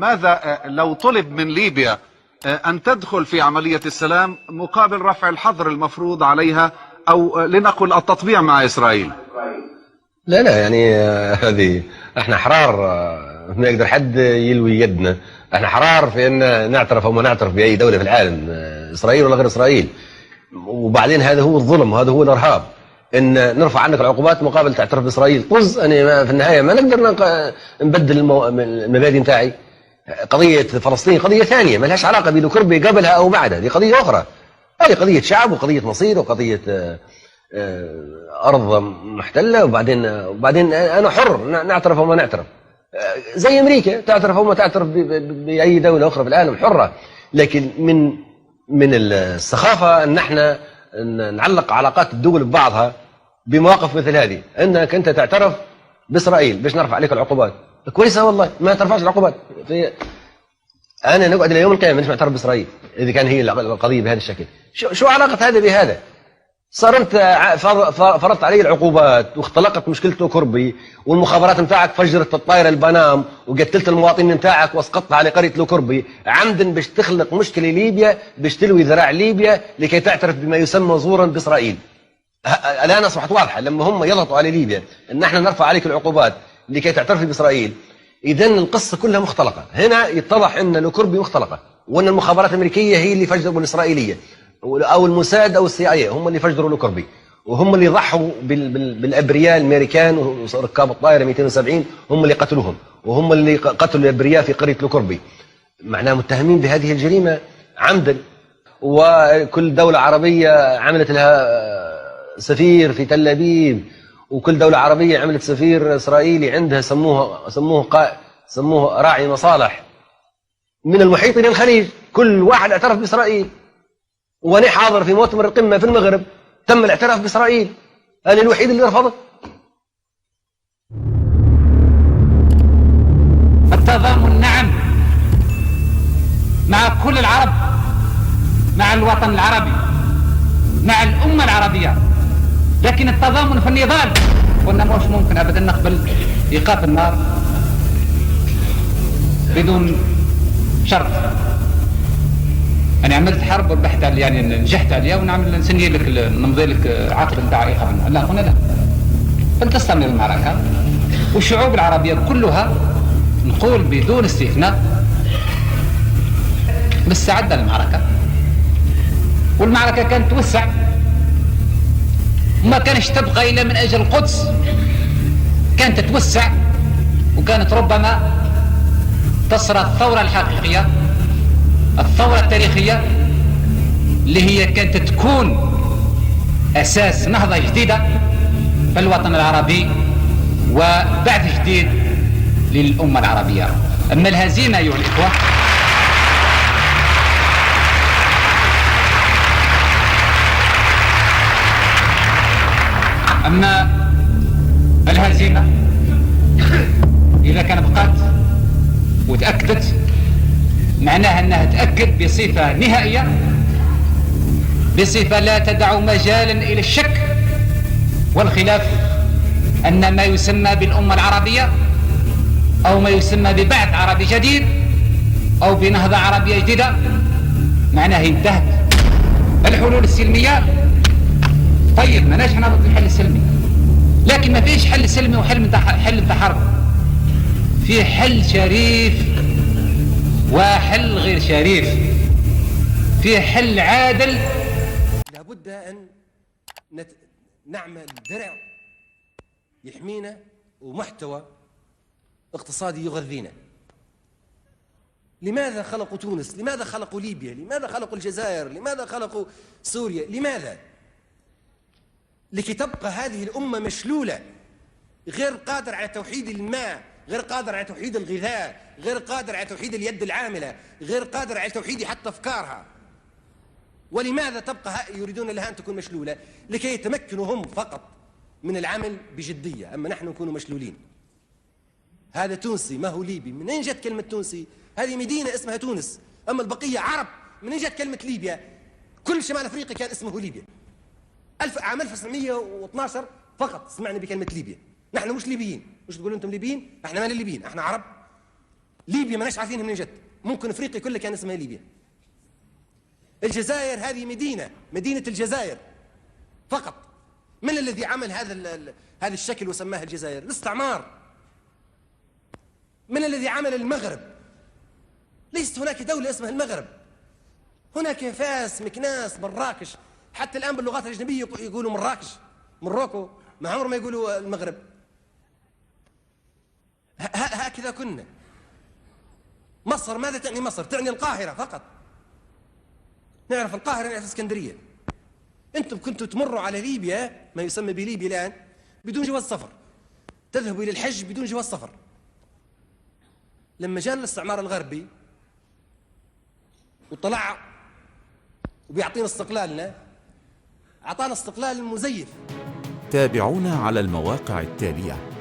ماذا لو طلب من ليبيا أن تدخل في عملية السلام مقابل رفع الحظر المفروض عليها، أو لنقل التطبيع مع إسرائيل؟ لا يعني هذه احنا احرار، ما يقدر حد يلوي يدنا. احنا احرار في ان نعترف او ما نعترف باي دوله في العالم، اسرائيل ولا غير اسرائيل. وبعدين هذا هو الظلم وهذا هو الارهاب، ان نرفع عنك العقوبات مقابل تعترف باسرائيل. طز انا في النهايه ما نقدر نبدل المبادئ نتاعي. قضيه فلسطين قضيه ثانيه ما لهاش علاقه بلو كربي قبلها او بعدها، دي قضيه اخرى. هذه قضيه شعب وقضيه مصير وقضيه أرض محتلة. وبعدين أنا حر نعترف أو ما نعترف، زي أمريكا تعترف أو ما تعترف بأي دولة أخرى في العالم، حرة. لكن من السخافة أن احنا نعلق علاقات الدول ببعضها بمواقف مثل هذه، أنك أنت تعترف بإسرائيل باش نرفع عليك العقوبات. كويسة والله، ما ترفعش العقوبات. أنا نقعد إلى يوم القيامة مش معترف بإسرائيل إذا كان هي القضية بهذا الشكل. شو علاقة هذا بهذا؟ صار انت فرضت علي العقوبات واختلقت مشكلته كربي، والمخابرات نتاعك فجرت الطائره البنام وقتلت المواطنين نتاعك واسقطتها على قريه لو كربي عمدا باش تخلق مشكله ليبيا، باش تلوي ذراع ليبيا لكي تعترف بما يسمى زورا باسرائيل. الان اصبحت واضحه لما هم يضغطوا على ليبيا ان احنا نرفع عليك العقوبات لكي تعترفي باسرائيل. اذا القصه كلها مختلقه. هنا يتضح ان لو كربي مختلقه، وان المخابرات الامريكيه هي اللي فجروا الاسرائيليه، او الموساد او السي اي هم اللي فجروا لو كربي، وهم اللي ضحوا بالابرياء الامريكان وركاب الطائره 270 هم اللي قتلوهم، وهم اللي قتلوا الابرياء في قريه لو كربي. معناه متهمين بهذه الجريمه عمدا. وكل دوله عربيه عملت لها سفير في تل ابيب، وكل دوله عربيه عملت سفير اسرائيلي عندها، سموه راعي مصالح من المحيط الى الخليج. كل واحد اعترف باسرائيل. وانا حاضر في مؤتمر القمه في المغرب تم الاعتراف باسرائيل، انا الوحيد اللي رفضت. التضامن نعم مع كل العرب، مع الوطن العربي، مع الامه العربيه، لكن التضامن في النضال قلنا مش ممكن ابدا نقبل ايقاف النار بدون شرط. أنا عملت حرب وربحت عليها، يعني نجحت عليها ونعمل نسني لك نمضي لك عقد نتاع إيقاف النار. لا قلنا لا، فلتستمر المعركة. والشعوب العربية كلها نقول بدون استثناء مستعدة للمعركة، والمعركة كانت توسع وما كانش تبقى إلا من أجل القدس، كانت تتوسع وكانت ربما تصل الثورة الحقيقية، الثورة التاريخية اللي هي كانت تكون أساس نهضة جديدة في الوطن العربي وبعث جديد للأمة العربية. أما الهزيمة أيها الإخوة الهزيمة إذا كانت بقات وتأكدت معناها أنها تأكد بصفة نهائية، بصفة لا تدع مجالا إلى الشك والخلاف، أن ما يسمى بالأمة العربية أو ما يسمى ببعث عربي جديد أو بنهضة عربية جديدة معناها انتهت. الحلول السلمية طيب ما نحن ضد الحل السلمي، لكن ما فيش حل سلمي وحل حل حرب. في حل شريف وحل غير شريف، في حل عادل. لابد أن نعمل درع يحمينا ومحتوى اقتصادي يغذينا. لماذا خلقوا تونس؟ لماذا خلقوا ليبيا؟ لماذا خلقوا الجزائر؟ لماذا خلقوا سوريا؟ لماذا؟ لكي تبقى هذه الأمة مشلولة، غير قادر على توحيد الماء، غير قادر على توحيد الغذاء، غير قادر على توحيد اليد العاملة، غير قادر على توحيد حتى أفكارها. ولماذا تبقى يريدون لها أن تكون مشلولة؟ لكي يتمكنوا هم فقط من العمل بجدية، أما نحن نكون مشلولين. هذا تونسي ما هو ليبي. منين جت كلمة تونسي؟ هذه مدينة اسمها تونس، أما البقية عرب. منين جت كلمة ليبيا؟ كل شمال أفريقيا كان اسمه ليبيا. عام 1912 فقط سمعنا بكلمة ليبيا. نحن مش ليبيين. مش تقولوا أنتم ليبيين؟ احنا ما ليبيين، احنا عرب. ليبيا ماناش عارفين منين جت، ممكن افريقيا كلها كان اسمها ليبيا. الجزائر هذه مدينة الجزائر فقط. من الذي عمل هذا الشكل وسماها الجزائر؟ الاستعمار. من الذي عمل المغرب؟ ليست هناك دولة اسمها المغرب، هناك فاس، مكناس، مراكش. حتى الآن باللغات الأجنبية يقولوا مراكش، مروكو، ما عمر ما يقولوا المغرب. هكذا كنا. مصر ماذا تعني مصر؟ تعني القاهرة فقط. نعرف القاهرة، نعرف اسكندرية. أنتم كنتوا تمروا على ليبيا، ما يسمى بليبيا الآن، بدون جواز سفر. تذهبوا إلى الحج بدون جواز سفر. لما جاء الاستعمار الغربي وطلع وبيعطينا استقلالنا، أعطانا استقلال مزيف. تابعونا على المواقع التالية: